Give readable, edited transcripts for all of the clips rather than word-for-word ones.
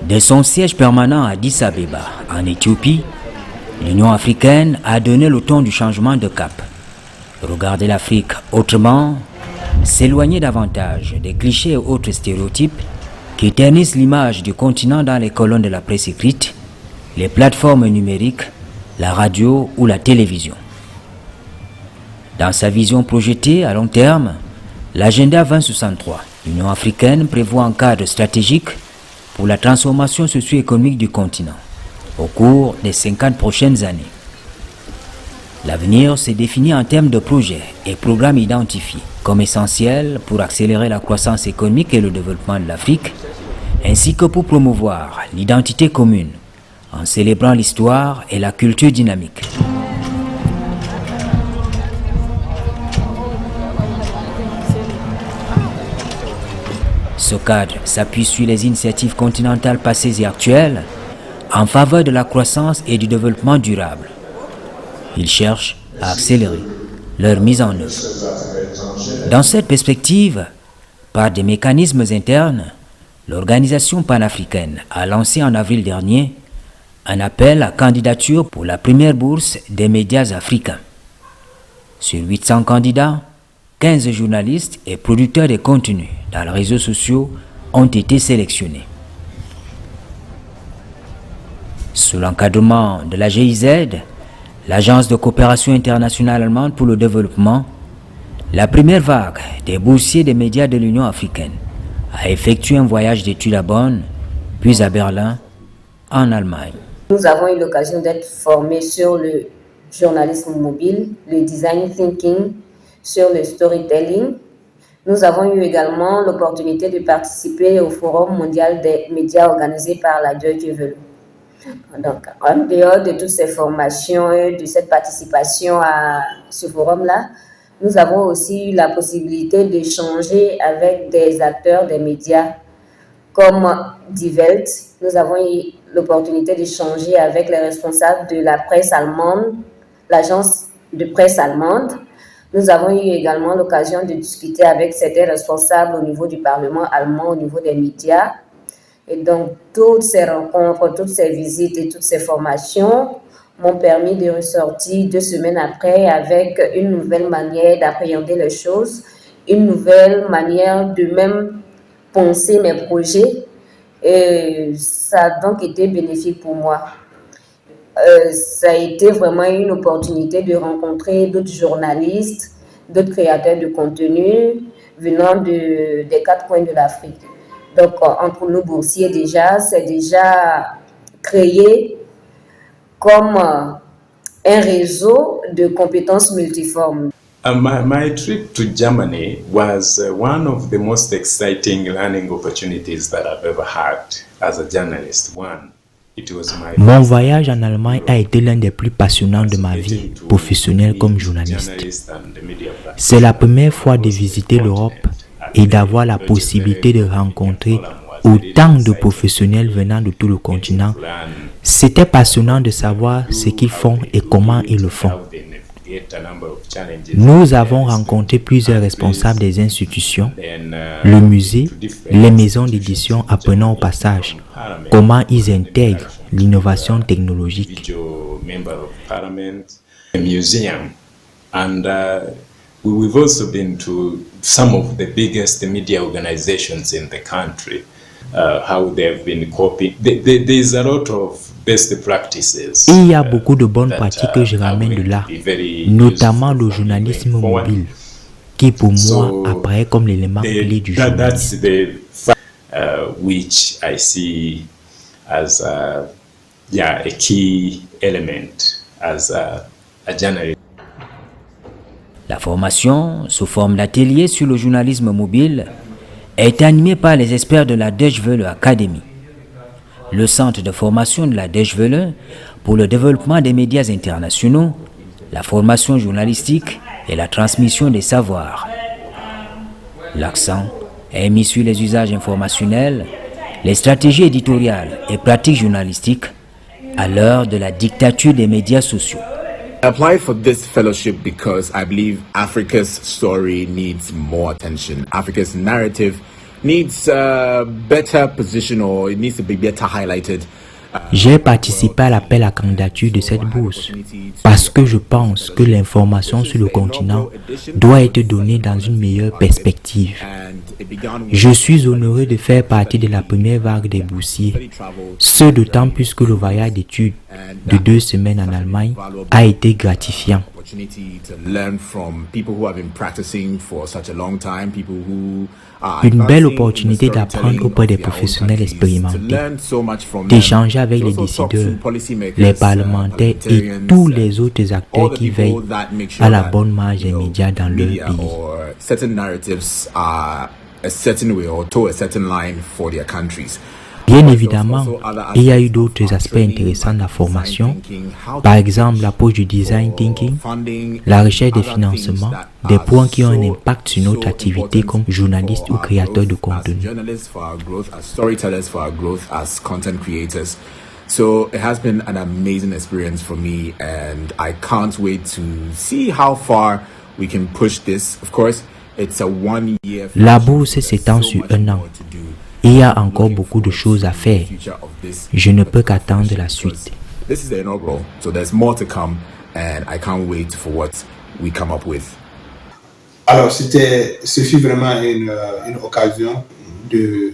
De son siège permanent à Addis Abeba, en Éthiopie, l'Union africaine a donné le ton du changement de cap. Regarder l'Afrique autrement, s'éloigner davantage des clichés et autres stéréotypes qui ternissent l'image du continent dans les colonnes de la presse écrite, les plateformes numériques, la radio ou la télévision. Dans sa vision projetée à long terme, l'agenda 2063, l'Union africaine prévoit un cadre stratégique pour la transformation socio-économique du continent au cours des 50 prochaines années. L'avenir se définit en termes de projets et programmes identifiés comme essentiels pour accélérer la croissance économique et le développement de l'Afrique, ainsi que pour promouvoir l'identité commune en célébrant l'histoire et la culture dynamique. Ce cadre s'appuie sur les initiatives continentales passées et actuelles en faveur de la croissance et du développement durable. Il cherche à accélérer leur mise en œuvre. Dans cette perspective, par des mécanismes internes, l'organisation panafricaine a lancé en avril dernier un appel à candidature pour la première bourse des médias africains. Sur 800 candidats, 15 journalistes et producteurs de contenus dans les réseaux sociaux ont été sélectionnés. Sous l'encadrement de la GIZ, l'Agence de coopération internationale allemande pour le développement, la première vague des boursiers des médias de l'Union africaine a effectué un voyage d'études à Bonn, puis à Berlin, en Allemagne. Nous avons eu l'occasion d'être formés sur le journalisme mobile, le design thinking, sur le storytelling. Nous avons eu également l'opportunité de participer au Forum mondial des médias organisé par la Deutsche Welle. Donc, en dehors de toutes ces formations et de cette participation à ce forum-là, nous avons aussi eu la possibilité d'échanger avec des acteurs des médias comme Die Welt. Nous avons eu l'opportunité d'échanger avec les responsables de la presse allemande, l'agence de presse allemande. Nous avons eu également l'occasion de discuter avec certains responsables au niveau du Parlement allemand, au niveau des médias. Et donc, toutes ces rencontres, toutes ces visites et toutes ces formations m'ont permis de ressortir 2 semaines après avec une nouvelle manière d'appréhender les choses, une nouvelle manière de même penser mes projets. Et ça a donc été bénéfique pour moi. Ça a été vraiment une opportunité de rencontrer d'autres journalistes, d'autres créateurs de contenu venant des 4 coins de l'Afrique. Donc, entre nous boursiers déjà, c'est déjà créé comme un réseau de compétences multiformes. My trip to Germany was one of the most exciting learning opportunities that I've ever had as a journalist. Mon voyage en Allemagne a été l'un des plus passionnants de ma vie professionnelle comme journaliste. C'est la première fois de visiter l'Europe et d'avoir la possibilité de rencontrer autant de professionnels venant de tout le continent. C'était passionnant de savoir ce qu'ils font et comment ils le font. Nous avons rencontré plusieurs responsables des institutions, le musée, les maisons d'édition, apprenant au passage comment ils intègrent l'innovation technologique. We've also been to some of the biggest media organizations in the country, how they've been copying. There's a lot of best practices. Il y a beaucoup de bonnes pratiques que je ramène de là, notamment le journalisme mobile, qui pour moi apparaît comme l'élément clé du journalisme. Which I see as a key element as a journalist. La formation, sous forme d'atelier sur le journalisme mobile, est animée par les experts de la Deutsche Welle Academy, le centre de formation de la Deutsche Welle pour le développement des médias internationaux, la formation journalistique et la transmission des savoirs. L'accent est mis sur les usages informationnels, les stratégies éditoriales et pratiques journalistiques à l'heure de la dictature des médias sociaux. I applied for this fellowship because I believe Africa's story needs more attention. Africa's narrative needs a better position, or it needs to be better highlighted. J'ai participé à l'appel à candidature de cette bourse parce que je pense que l'information sur le continent doit être donnée dans une meilleure perspective. Je suis honoré de faire partie de la première vague des boursiers, ce d'autant plus que le voyage d'études de 2 semaines en Allemagne a été gratifiant. Une belle opportunité d'apprendre auprès des professionnels expérimentés, d'échanger avec les décideurs, les parlementaires et tous les autres acteurs qui veillent à la bonne marche des médias dans leur pays. Bien évidemment, il y a eu d'autres aspects intéressants de la formation, par exemple l'approche du design thinking, la recherche des financements, des points qui ont un impact sur notre activité comme journaliste ou créateur de contenu. So it has been an amazing experience for me, and I can't wait to see how far we can push this. Of course, it's a 1 year. La bourse s'étend sur 1 an. Il y a encore beaucoup de choses à faire. Je ne peux qu'attendre la suite. This is the inaugural, so there's more to come, and I can't wait for what we come up with. Alors, ce fut vraiment une occasion de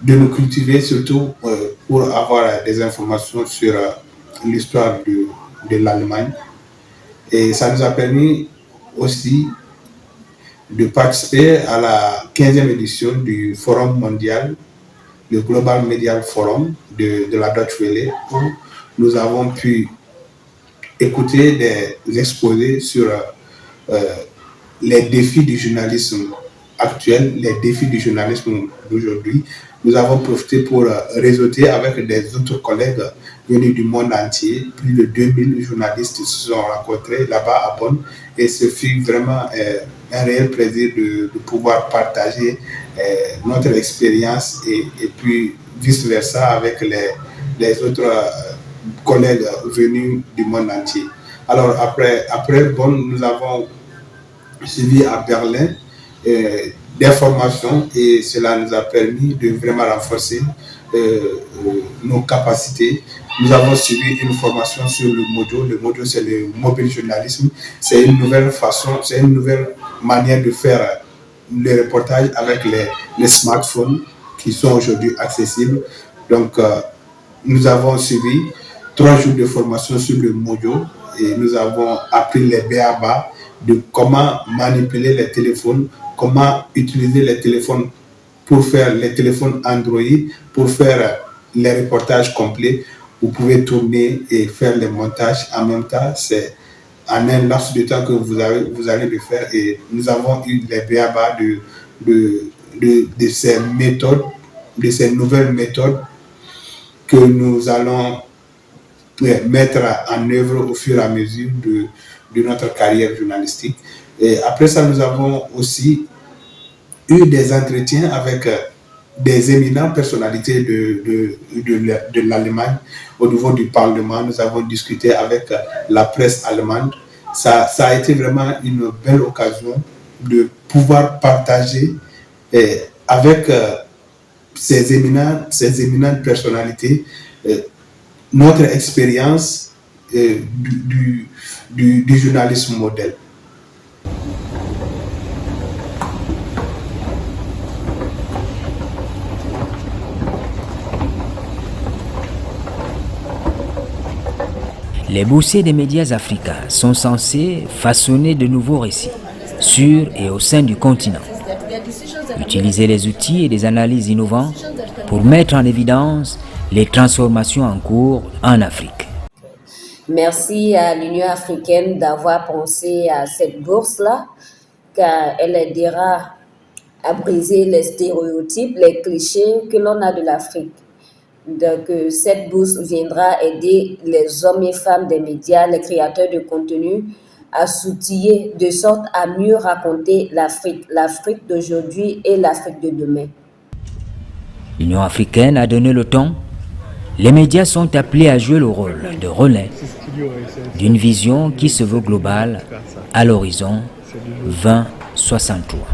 nous cultiver, surtout pour avoir des informations sur l'histoire de l'Allemagne. Et ça nous a permis aussi de participer à la 15e édition du Forum mondial, le Global Media Forum de la Deutsche Welle, où nous avons pu écouter des exposés sur les défis du journalisme actuel, les défis du journalisme d'aujourd'hui. Nous avons profité pour réseauter avec des autres collègues venus du monde entier. Plus de 2000 journalistes se sont rencontrés là-bas à Bonn, et ce fut vraiment un réel plaisir de pouvoir partager notre expérience et puis vice-versa avec les autres collègues venus du monde entier. Alors après Bonn, nous avons suivi à Berlin des formations, et cela nous a permis de vraiment renforcer nos capacités. Nous avons suivi une formation sur le Mojo. Le Mojo, c'est le mobile journalisme. C'est une nouvelle façon, c'est une nouvelle manière de faire le reportage avec les smartphones qui sont aujourd'hui accessibles. Donc, nous avons suivi 3 jours de formation sur le Mojo, et nous avons appris les b.a.-ba de comment manipuler les téléphones, comment utiliser les téléphones pour faire les téléphones Android, pour faire les reportages complets. Vous pouvez tourner et faire les montages en même temps. C'est en un laps de temps que vous allez le faire. Et nous avons eu les b.a.-ba de ces méthodes, de ces nouvelles méthodes que nous allons mettre en œuvre au fur et à mesure de notre carrière journalistique. Et après ça, nous avons aussi eu des entretiens avec des éminentes personnalités de l'Allemagne au niveau du Parlement. Nous avons discuté avec la presse allemande. Ça a été vraiment une belle occasion de pouvoir partager avec ces éminentes personnalités notre expérience du journalisme modèle. Les boursiers des médias africains sont censés façonner de nouveaux récits sur et au sein du continent. Utiliser les outils et des analyses innovantes pour mettre en évidence les transformations en cours en Afrique. Merci à l'Union africaine d'avoir pensé à cette bourse-là, car elle aidera à briser les stéréotypes, les clichés que l'on a de l'Afrique. Donc, cette bourse viendra aider les hommes et femmes des médias, les créateurs de contenu, à s'outiller de sorte à mieux raconter l'Afrique d'aujourd'hui et l'Afrique de demain. L'Union africaine a donné le ton. Les médias sont appelés à jouer le rôle de relais d'une vision qui se veut globale à l'horizon 2063.